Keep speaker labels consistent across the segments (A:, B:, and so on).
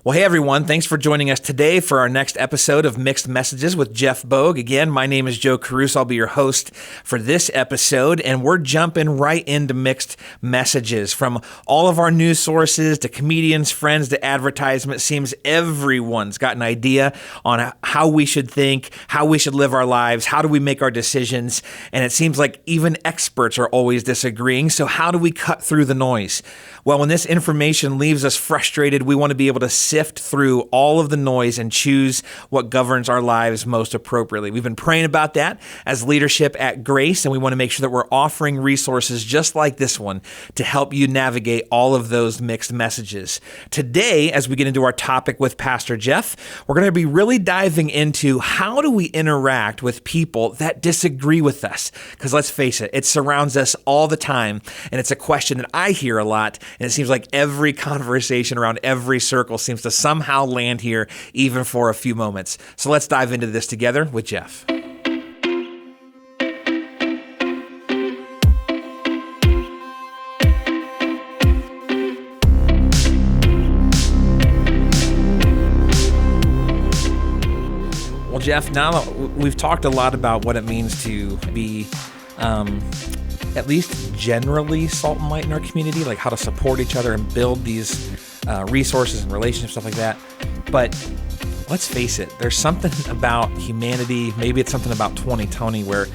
A: Well, hey everyone, thanks for joining us today for our next episode of Mixed Messages with Jeff Bogue. Again, my name is Joe Caruso. I'll be your host for this episode, and we're jumping right into mixed messages. From all of our news sources to comedians, friends to advertisements, seems everyone's got an idea on how we should think, how we should live our lives, how do we make our decisions, and it seems like even experts are always disagreeing. So how do we cut through the noise? Well, when this information leaves us frustrated, we want to be able to sift through all of the noise and choose what governs our lives most appropriately. We've been praying about that as leadership at Grace, and we want to make sure that we're offering resources just like this one to help you navigate all of those mixed messages. Today, as we get into our topic with Pastor Jeff, we're going to be really diving into how do we interact with people that disagree with us? Because let's face it, it surrounds us all the time, and it's a question that I hear a lot. And it seems like every conversation around every circle seems to somehow land here, even for a few moments. So let's dive into this together with Jeff. Well, Jeff, now we've talked a lot about what it means to be at least generally salt and light in our community, like how to support each other and build these resources and relationships, stuff like that. But let's face it, there's something about humanity, maybe it's something about 2020 where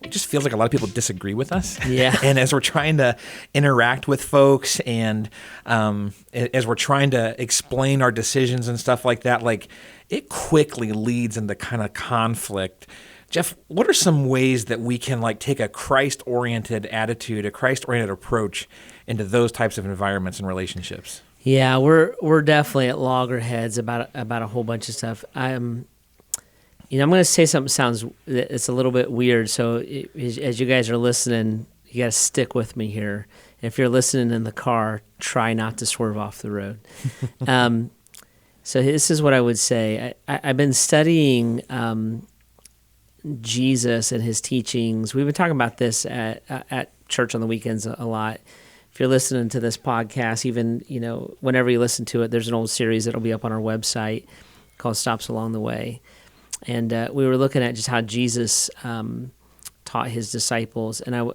A: it just feels like a lot of people disagree with us.
B: Yeah.
A: And as we're trying to interact with folks and as we're trying to explain our decisions and stuff like that, like it quickly leads into kind of conflict. Jeff, what are some ways that we can take a Christ-oriented attitude, a Christ-oriented approach into those types of environments and relationships?
B: Yeah, we're definitely at loggerheads about a whole bunch of stuff. I'm going to say something it's a little bit weird. So as you guys are listening, you got to stick with me here. If you're listening in the car, try not to swerve off the road. So this is what I would say. I've been studying Jesus and his teachings. We've been talking about this at church on the weekends a lot. If you're listening to this podcast, even whenever you listen to it, there's an old series that'll be up on our website called Stops Along the Way. And we were looking at just how Jesus taught his disciples. And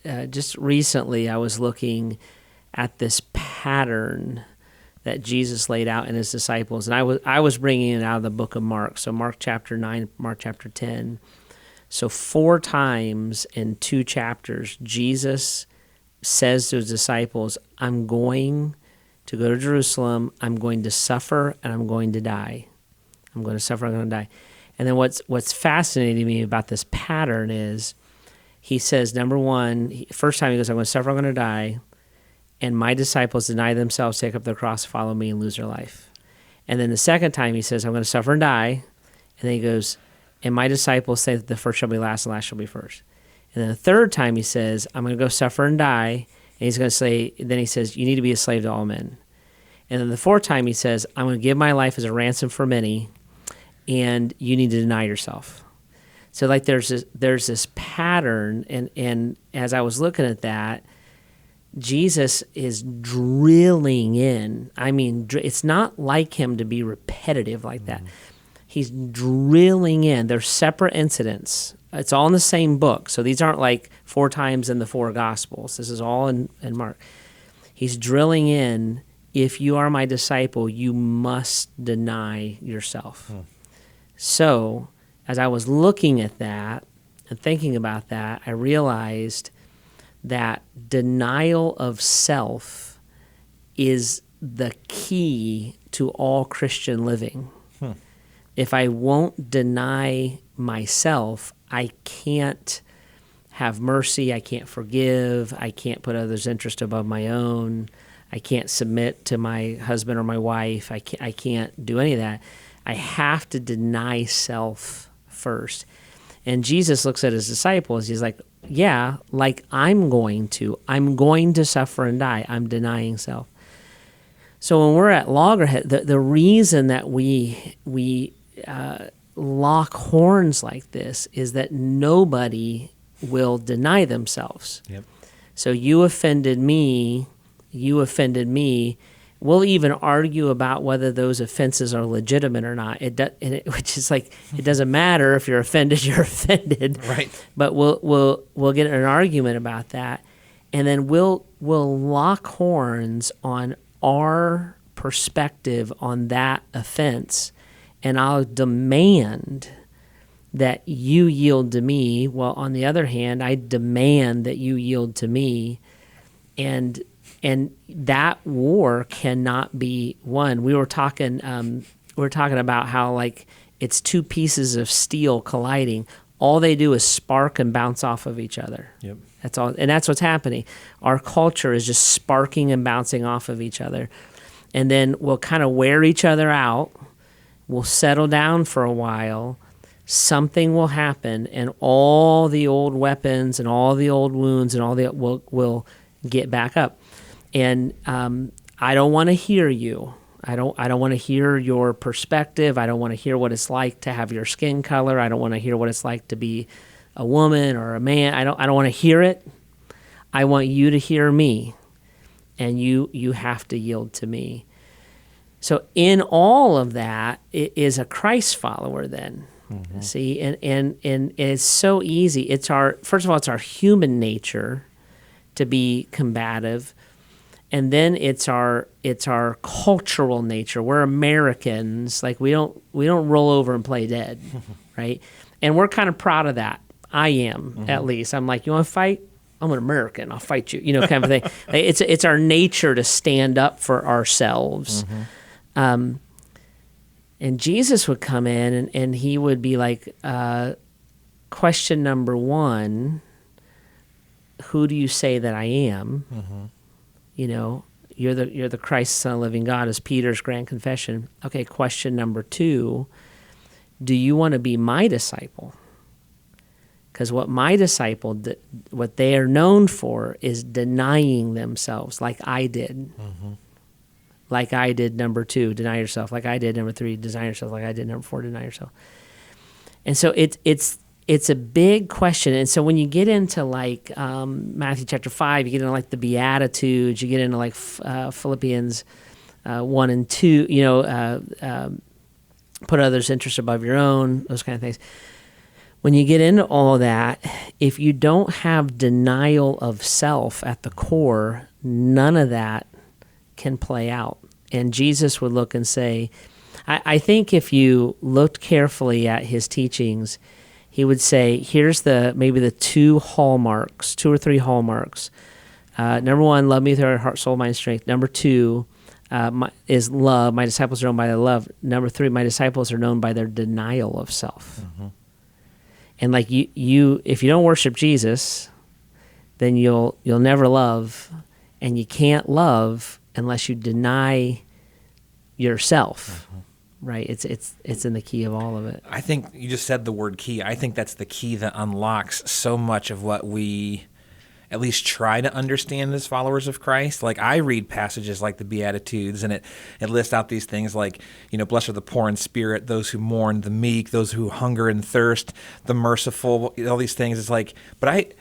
B: I just recently I was looking at this pattern that Jesus laid out in his disciples. And I was bringing it out of the book of Mark. So Mark chapter 9, Mark chapter 10. So 4 times in 2 chapters, Jesus says to his disciples, I'm going to go to Jerusalem, I'm going to suffer, and I'm going to die. I'm going to suffer, I'm going to die. And then what's fascinating me about this pattern is he says, number one, first time he goes, I'm going to suffer, I'm going to die. And my disciples deny themselves, take up their cross, follow me, and lose their life. And then the second time he says, I'm going to suffer and die. And then he goes, and my disciples say that the first shall be last, and last shall be first. And then the third time he says, I'm going to go suffer and die. And he's going to say, then he says, you need to be a slave to all men. And then the fourth time he says, I'm going to give my life as a ransom for many, and you need to deny yourself. So there's this pattern, and as I was looking at that, Jesus is drilling in. I mean, it's not like him to be repetitive like that. He's drilling in. They're separate incidents. It's all in the same book. So these aren't 4 times in the 4 Gospels. This is all in Mark. He's drilling in, if you are my disciple, you must deny yourself. So as I was looking at that and thinking about that, I realized that denial of self is the key to all Christian living. If I won't deny myself, I can't have mercy, I can't forgive, I can't put others' interest above my own, I can't submit to my husband or my wife, I can't do any of that. I have to deny self first. And Jesus looks at his disciples, he's like, yeah, I'm going to suffer and die. I'm denying self. So when we're at loggerhead, the reason that we lock horns like this is that nobody will deny themselves.
A: Yep.
B: So you offended me, We'll even argue about whether those offenses are legitimate or not. Which is like, it doesn't matter if you're offended, you're offended.
A: Right.
B: But we'll get in an argument about that, and then we'll lock horns on our perspective on that offense, and I'll demand that you yield to me. Well, on the other hand, I demand that you yield to me, and that war cannot be won. We were talking about how like it's two pieces of steel colliding. All they do is spark and bounce off of each other.
A: Yep.
B: That's all, and that's what's happening. Our culture is just sparking and bouncing off of each other, and then we'll kind of wear each other out. We'll settle down for a while. Something will happen, and all the old weapons and all the old wounds and all the will get back up. And I don't want to hear you. I don't want to hear your perspective. I don't want to hear what it's like to have your skin color. I don't want to hear what it's like to be a woman or a man. I don't want to hear it. I want you to hear me, and you have to yield to me. So in all of that, it is a Christ follower then. Mm-hmm. See, and it's so easy. First of all, it's our human nature to be combative. And then it's our cultural nature. We're Americans. Like we don't roll over and play dead, right? And we're kind of proud of that. I am, at least. I'm like, you want to fight? I'm an American. I'll fight you. Kind of thing. Like, it's our nature to stand up for ourselves. And Jesus would come in and he would be like, question number one, who do you say that I am? You're the Christ, Son of the living God, is Peter's grand confession. Okay, question number two, do you want to be my disciple? Because what what they are known for is denying themselves, like I did. Like I did, number two, deny yourself. Like I did, number three, deny yourself. Like I did, number four, deny yourself. And so it's a big question. And so when you get into like Matthew chapter 5, you get into like the Beatitudes, you get into like Philippians 1 and 2, put others' interests above your own, those kind of things. When you get into all of that, if you don't have denial of self at the core, none of that can play out. And Jesus would look and say, I think if you looked carefully at his teachings, he would say, here's maybe the two or three hallmarks. Number one, love me with your heart, soul, mind, and strength. Number two is love. My disciples are known by their love. Number three, my disciples are known by their denial of self. And like you, if you don't worship Jesus, then you'll never love, and you can't love unless you deny yourself. Right, it's in the key of all of it.
A: I think you just said the word key. I think that's the key that unlocks so much of what we at least try to understand as followers of Christ. Like I read passages like the Beatitudes, and it lists out these things like, blessed are the poor in spirit, those who mourn, the meek, those who hunger and thirst, the merciful, all these things. It's like, but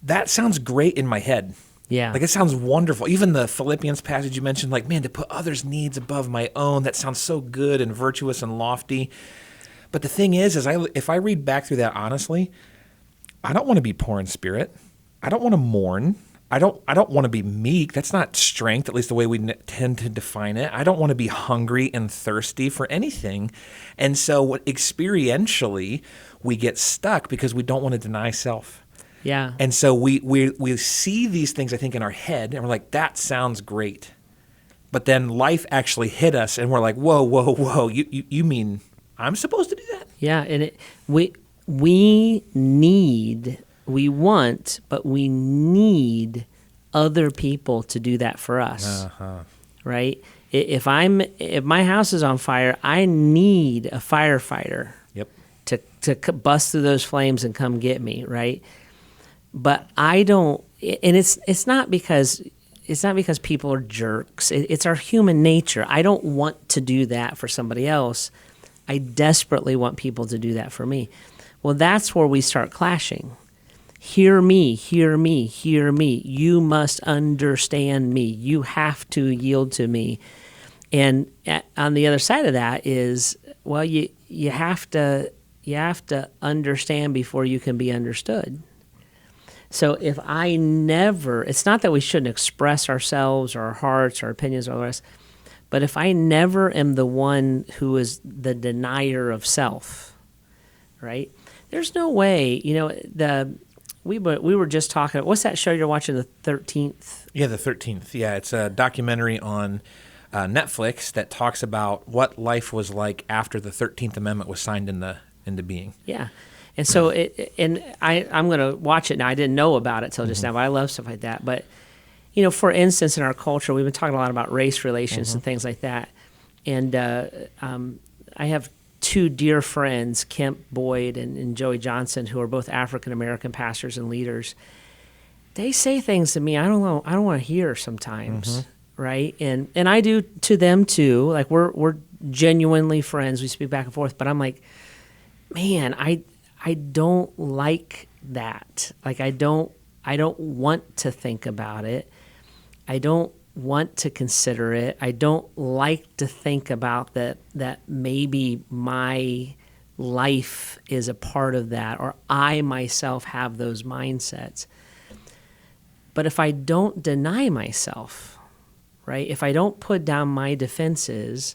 A: that sounds great in my head.
B: Yeah.
A: Like it sounds wonderful. Even the Philippians passage you mentioned, like, man, to put others' needs above my own, that sounds so good and virtuous and lofty. But the thing is if I read back through that honestly, I don't want to be poor in spirit. I don't want to mourn. I don't want to be meek. That's not strength, at least the way we tend to define it. I don't want to be hungry and thirsty for anything. And so experientially, we get stuck because we don't want to deny self.
B: Yeah.
A: And so we see these things, I think, in our head, and we're like, that sounds great. But then life actually hit us, and we're like, whoa, you mean I'm supposed to do that?
B: Yeah, and we want, but we need other people to do that for us, right? If my house is on fire, I need a firefighter to bust through those flames and come get me, right? But I don't, and it's not because people are jerks. It's our human nature. I don't want to do that for somebody else. I desperately want people to do that for me. Well, that's where we start clashing. Hear me, hear me, hear me. You must understand me. You have to yield to me. And on the other side of that is, well, you have to understand before you can be understood. So if I never, it's not that we shouldn't express ourselves or our hearts or opinions or the rest, but if I never am the one who is the denier of self, right? There's no way, we were just talking, what's that show you're watching, the 13th?
A: Yeah, the 13th. Yeah, it's a documentary on Netflix that talks about what life was like after the 13th Amendment was signed into being.
B: Yeah. And so I'm going to watch it now. I didn't know about it till just now, but I love stuff like that. But, for instance, in our culture, we've been talking a lot about race relations and things like that. And I have two dear friends, Kemp Boyd and Joey Johnson, who are both African-American pastors and leaders. They say things to me I don't want to hear sometimes, right? And I do to them too. Like we're genuinely friends. We speak back and forth, but I'm like, man, I don't like that. Like I don't want to think about it. I don't want to consider it. I don't like to think about that maybe my life is a part of that, or I myself have those mindsets. But if I don't deny myself, right? If I don't put down my defenses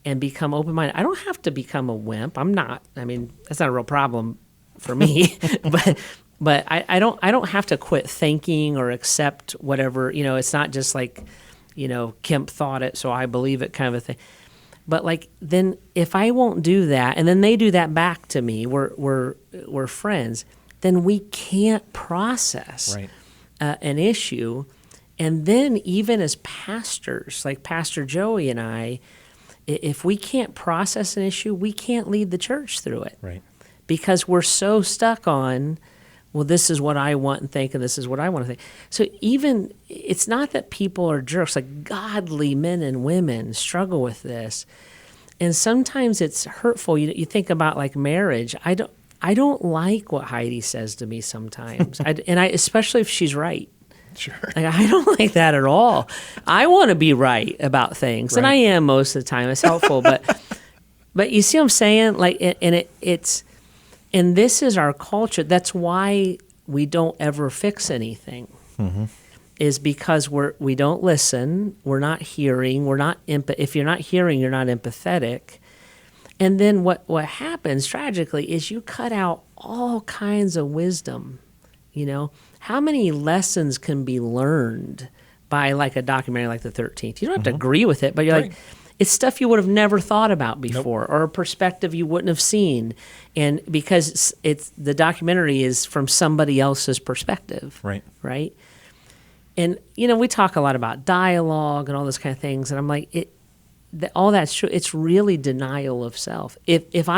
B: and become open-minded, I don't have to become a wimp. I'm not. I mean, that's not a real problem for me. But I don't have to quit thinking or accept whatever. It's not just like, Kemp thought it, so I believe it, kind of a thing. But like, then if I won't do that, and then they do that back to me, we're friends, then we can't process an issue. And then even as pastors, like Pastor Joey and I, if we can't process an issue, we can't lead the church through it.
A: Right.
B: Because we're so stuck on, well, this is what I want and think, and this is what I want to think. So even, it's not that people are jerks, like godly men and women struggle with this. And sometimes it's hurtful. You think about like marriage. I don't like what Heidi says to me sometimes. Especially if she's right.
A: Sure.
B: Like, I don't like that at all. I want to be right about things, and I am most of the time. It's helpful, but you see what I'm saying? Like, and this is our culture. That's why we don't ever fix anything. Is because we don't listen. We're not hearing. We're not if you're not hearing, you're not empathetic. And then what happens tragically is you cut out all kinds of wisdom. How many lessons can be learned by like a documentary like the 13th? You don't have to agree with it, but you're like, it's stuff you would have never thought about before, or a perspective you wouldn't have seen. And because the documentary is from somebody else's perspective. Right? And, we talk a lot about dialogue and all those kind of things. And I'm like, all that's true. It's really denial of self. If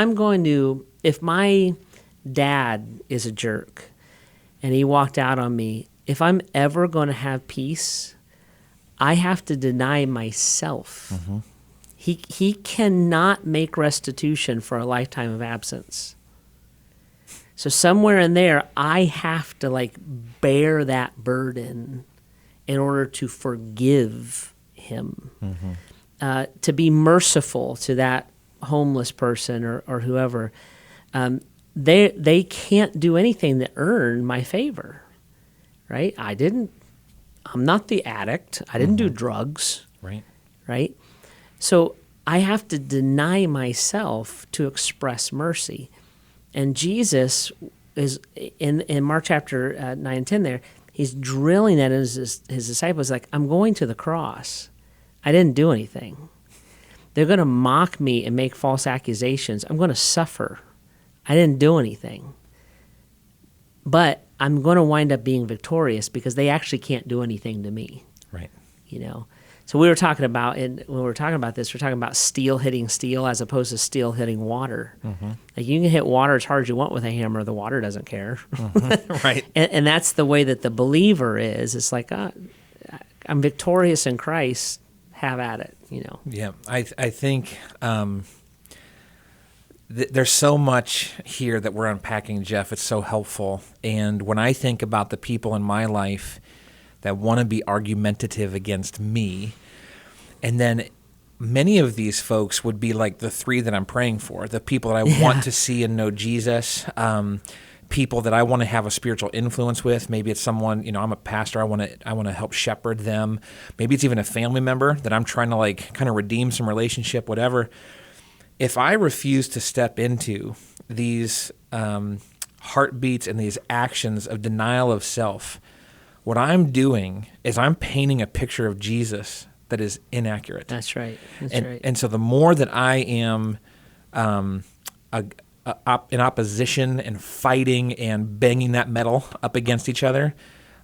B: my dad is a jerk and he walked out on me, if I'm ever going to have peace, I have to deny myself. He cannot make restitution for a lifetime of absence. So somewhere in there, I have to like bear that burden in order to forgive him, to be merciful to that homeless person or whoever. They can't do anything to earn my favor, right? I'm not the addict. I didn't do drugs, right? So I have to deny myself to express mercy. And Jesus is, in Mark chapter 9 and 10 there, he's drilling at his disciples like, I'm going to the cross. I didn't do anything. They're going to mock me and make false accusations. I'm going to suffer. I didn't do anything. But I'm going to wind up being victorious because they actually can't do anything to me.
A: Right.
B: So we were talking about, when we were talking about this, we're talking about steel hitting steel as opposed to steel hitting water. Like you can hit water as hard as you want with a hammer. The water doesn't care.
A: Right.
B: And that's the way that the believer is. It's like, I'm victorious in Christ. Have at it,
A: Yeah, I think There's so much here that we're unpacking, Jeff. It's so helpful. And when I think about the people in my life that want to be argumentative against me, and then many of these folks would be like the three that I'm praying for, the people that I want to see and know Jesus, people that I want to have a spiritual influence with. Maybe it's someone, I'm a pastor, I want to help shepherd them. Maybe it's even a family member that I'm trying to like kind of redeem some relationship, whatever. If I refuse to step into these heartbeats and these actions of denial of self, what I'm doing is I'm painting a picture of Jesus that is inaccurate.
B: That's right.
A: And so the more that I am in opposition and fighting and banging that metal up against each other,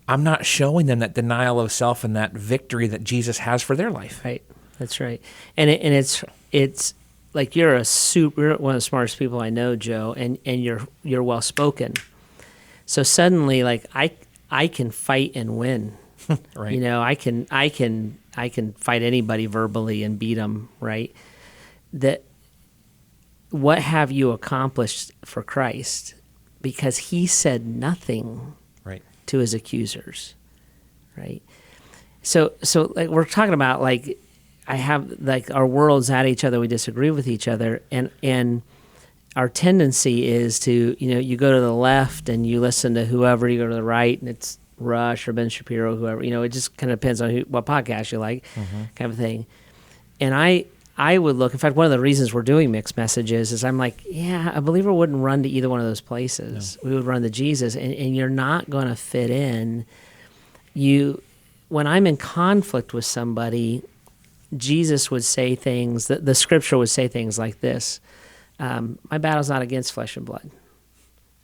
A: I'm not showing them that denial of self and that victory that Jesus has for their life.
B: Right. That's right. And it's like you're one of the smartest people I know, Joe, and you're well spoken. So suddenly, like I can fight and win.
A: Right.
B: I can fight anybody verbally and beat them. Right. That. What have you accomplished for Christ? Because he said nothing to his accusers. Right. So like we're talking about like. I have like our worlds at each other. We disagree with each other, and our tendency is to you go to the left and you listen to whoever. You go to the right and it's Rush or Ben Shapiro, whoever. It just kind of depends on what podcast you like, kind of thing. And I would look. In fact, one of the reasons we're doing mixed messages is I'm like, a believer wouldn't run to either one of those places. No. We would run to Jesus, and you're not going to fit in. When I'm in conflict with somebody, Jesus would say things, the scripture would say things like this, my battle's not against flesh and blood,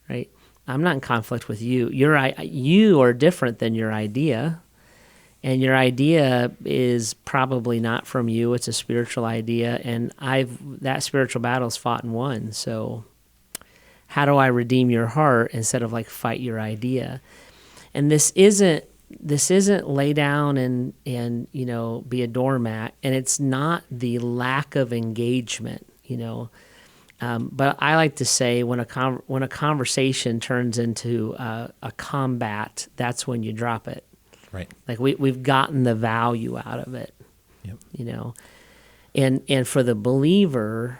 B: right? I'm not in conflict with you. You are different than your idea, and your idea is probably not from you. It's a spiritual idea, and that spiritual battle's fought and won. So how do I redeem your heart instead of like fight your idea? And this isn't lay down and be a doormat, and it's not the lack of engagement, But I like to say when a conversation turns into a combat, that's when you drop it.
A: Right.
B: Like we've gotten the value out of it. Yep. And for the believer,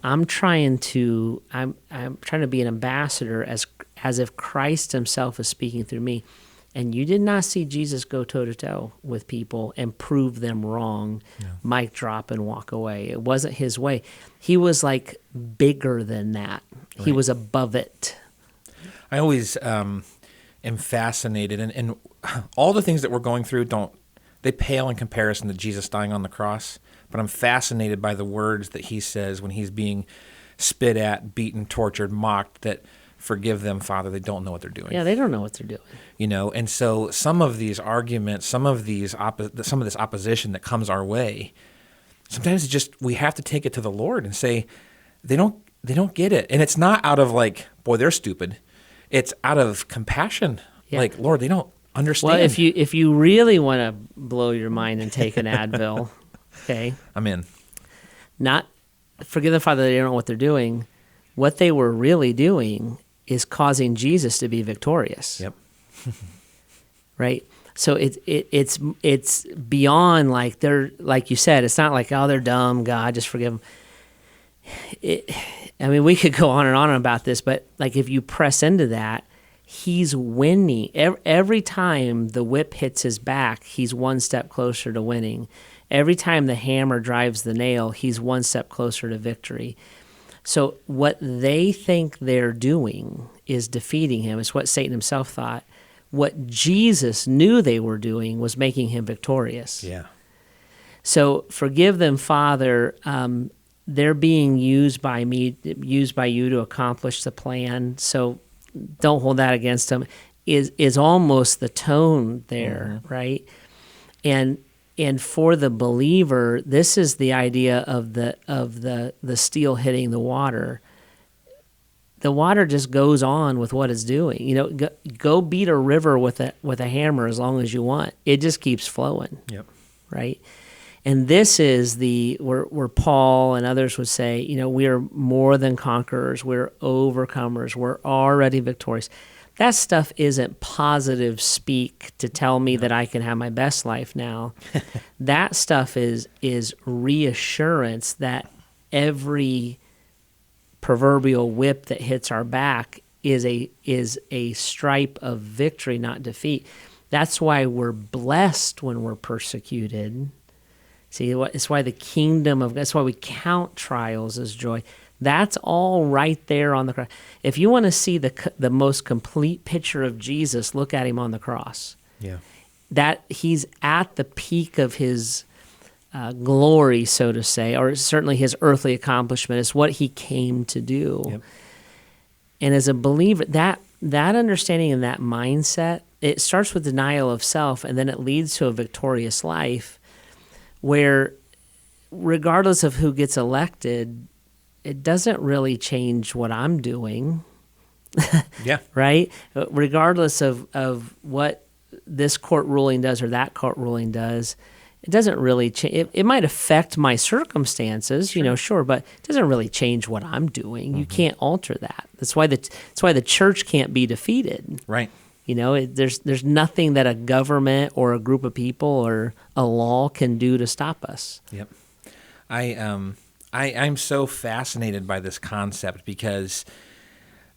B: I'm trying to be an ambassador as if Christ himself is speaking through me. And you did not see Jesus go toe-to-toe with people and prove them wrong, mic drop and walk away. It wasn't his way. He was like bigger than that. Right. He was above it.
A: I always am fascinated, and all the things that we're going through they pale in comparison to Jesus dying on the cross, but I'm fascinated by the words that he says when he's being spit at, beaten, tortured, mocked, that forgive them, Father, they don't know what they're doing.
B: Yeah, they don't know what they're doing.
A: And so some of these arguments, some of this opposition that comes our way, sometimes it's just we have to take it to the Lord and say, they don't get it. And it's not out of like, boy, they're stupid. It's out of compassion. Yeah. Like, Lord, they don't understand.
B: Well, if you really want to blow your mind and take an Advil, okay?
A: I'm in.
B: Not forgive them, Father, they don't know what they're doing. What they were really doing is causing Jesus to be victorious.
A: Yep.
B: Right? So it's beyond like they're, like you said, it's not like, oh, they're dumb, God, just forgive them. We could go on and on about this, but like if you press into that, he's winning. Every time the whip hits his back, he's one step closer to winning. Every time the hammer drives the nail, he's one step closer to victory. So what they think they're doing is defeating him. It's what Satan himself thought. What Jesus knew they were doing was making him victorious.
A: Yeah.
B: So forgive them, Father. They're being used by me, used by you to accomplish the plan. So don't hold that against them. Is almost the tone there, right? And for the believer, this is the idea of the steel hitting the water. The water just goes on with what it's doing. Go beat a river with a hammer as long as you want. It just keeps flowing.
A: Yep.
B: Right? And this is where Paul and others would say, we are more than conquerors. We're overcomers. We're already victorious. That stuff isn't positive speak to tell me that I can have my best life now. That stuff is reassurance that every proverbial whip that hits our back is a stripe of victory, not defeat. That's why we're blessed when we're persecuted. See, it's why the kingdom of God, that's why we count trials as joy. That's all right there on the cross. If you want to see the most complete picture of Jesus, look at him on the cross.
A: Yeah.
B: That he's at the peak of his glory, so to say, or certainly his earthly accomplishment is what he came to do.
A: Yep.
B: And as a believer, that understanding and that mindset, it starts with denial of self, and then it leads to a victorious life where regardless of who gets elected, it doesn't really change what I'm doing.
A: Yeah.
B: Right? Regardless of what this court ruling does or that court ruling does, it doesn't really change. It might affect my circumstances, sure, but it doesn't really change what I'm doing. You can't alter that. That's why the church can't be defeated.
A: Right.
B: There's nothing that a government or a group of people or a law can do to stop us.
A: Yep. I'm so fascinated by this concept because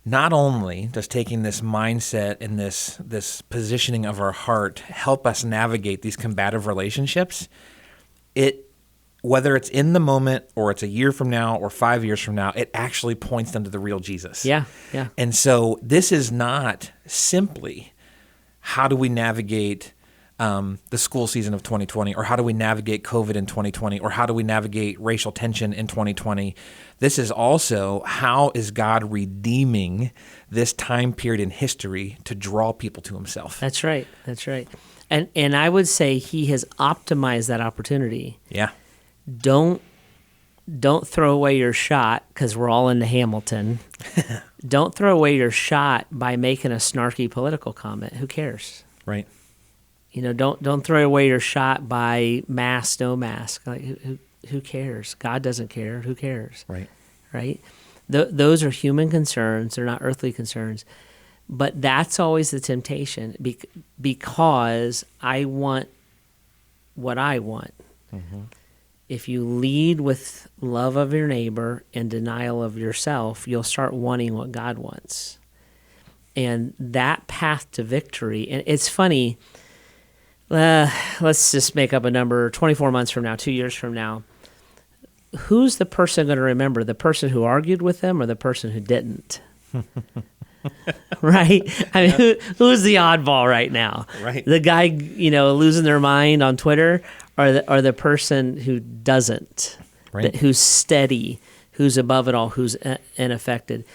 A: not only does taking this mindset and this positioning of our heart help us navigate these combative relationships, whether it's in the moment or it's a year from now or 5 years from now, it actually points them to the real Jesus.
B: Yeah, yeah.
A: And so this is not simply how do we navigate the school season of 2020, or how do we navigate COVID in 2020, or how do we navigate racial tension in 2020? This is also how is God redeeming this time period in history to draw people to himself.
B: That's right. That's right. And I would say he has optimized that opportunity.
A: Yeah.
B: Don't throw away your shot because we're all into Hamilton. Don't throw away your shot by making a snarky political comment. Who cares?
A: Right.
B: Don't throw away your shot by mask, no mask. Like, who cares? God doesn't care. Who cares? Right? Those are human concerns. They're not earthly concerns. But that's always the temptation because I want what I want. Mm-hmm. If you lead with love of your neighbor and denial of yourself, you'll start wanting what God wants. And that path to victory, and it's funny, let's just make up a number, 24 months from now, 2 years from now, who's the person going to remember? The person who argued with them or the person who didn't? Right? I mean, who's the oddball right now?
A: Right.
B: The guy, losing their mind on Twitter or the person who doesn't,
A: right.
B: Who's steady, who's above it all, who's unaffected.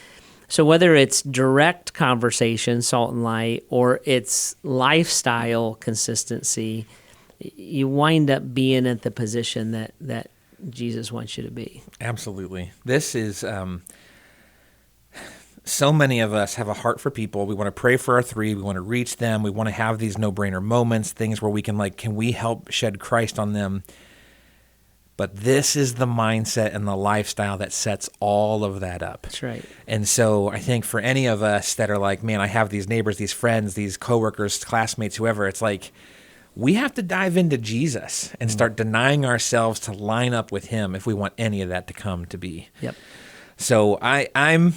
B: So whether it's direct conversation, salt and light, or it's lifestyle consistency, you wind up being at the position that Jesus wants you to be.
A: Absolutely. This is, so many of us have a heart for people. We want to pray for our three. We want to reach them. We want to have these no-brainer moments, things where we can we help shed Christ on them? But this is the mindset and the lifestyle that sets all of that up.
B: That's right.
A: And so I think for any of us that are like, man, I have these neighbors, these friends, these coworkers, classmates, whoever, it's like we have to dive into Jesus and start denying ourselves to line up with him if we want any of that to come to be.
B: Yep.
A: So I'm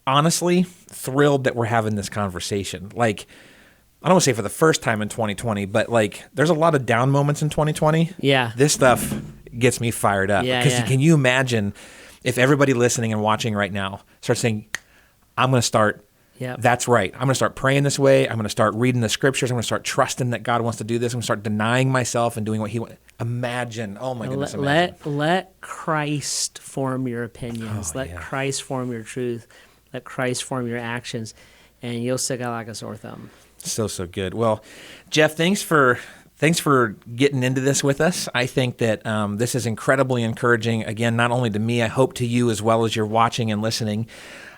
A: honestly thrilled that we're having this conversation. Like, I don't want to say for the first time in 2020, but like there's a lot of down moments in 2020.
B: Yeah.
A: This stuff gets me fired up.
B: Yeah,
A: because can you imagine if everybody listening and watching right now starts saying, I'm going to start, that's right. I'm going to start praying this way. I'm going to start reading the scriptures. I'm going to start trusting that God wants to do this. I'm going to start denying myself and doing what he wants. Imagine. Oh my goodness.
B: Let Christ form your opinions. Let Christ form your truth. Let Christ form your actions. And you'll stick out like a sore thumb. So
A: good. Well, Jeff, thanks for getting into this with us. I think that this is incredibly encouraging, again, not only to me, I hope to you as well as you're watching and listening.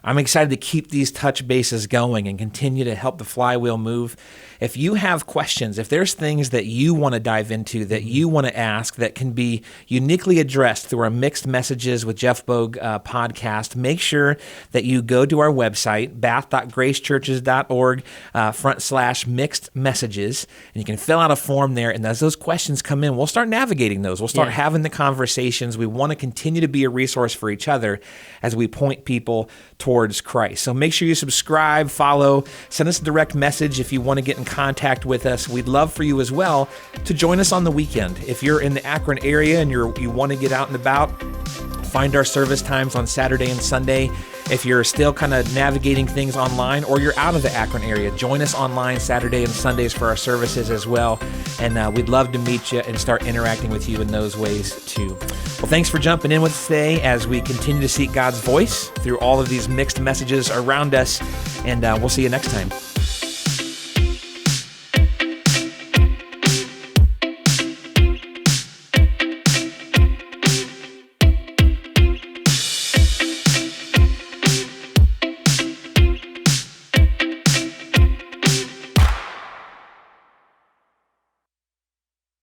A: I'm excited to keep these touch bases going and continue to help the flywheel move. if you have questions, if there's things that you want to dive into, that you want to ask, that can be uniquely addressed through our Mixed Messages with Jeff Bogue podcast, make sure that you go to our website, bath.gracechurches.org /mixed messages, and you can fill out a form there. And as those questions come in, we'll start navigating those. We'll start having the conversations. We want to continue to be a resource for each other as we point people towards Christ. So make sure you subscribe, follow, send us a direct message if you want to get in contact with us. We'd love for you as well to join us on the weekend. If you're in the Akron area and you want to get out and about, find our service times on Saturday and Sunday. If you're still kind of navigating things online or you're out of the Akron area, join us online Saturday and Sundays for our services as well. And we'd love to meet you and start interacting with you in those ways too. Well, thanks for jumping in with us today as we continue to seek God's voice through all of these mixed messages around us. And we'll see you next time.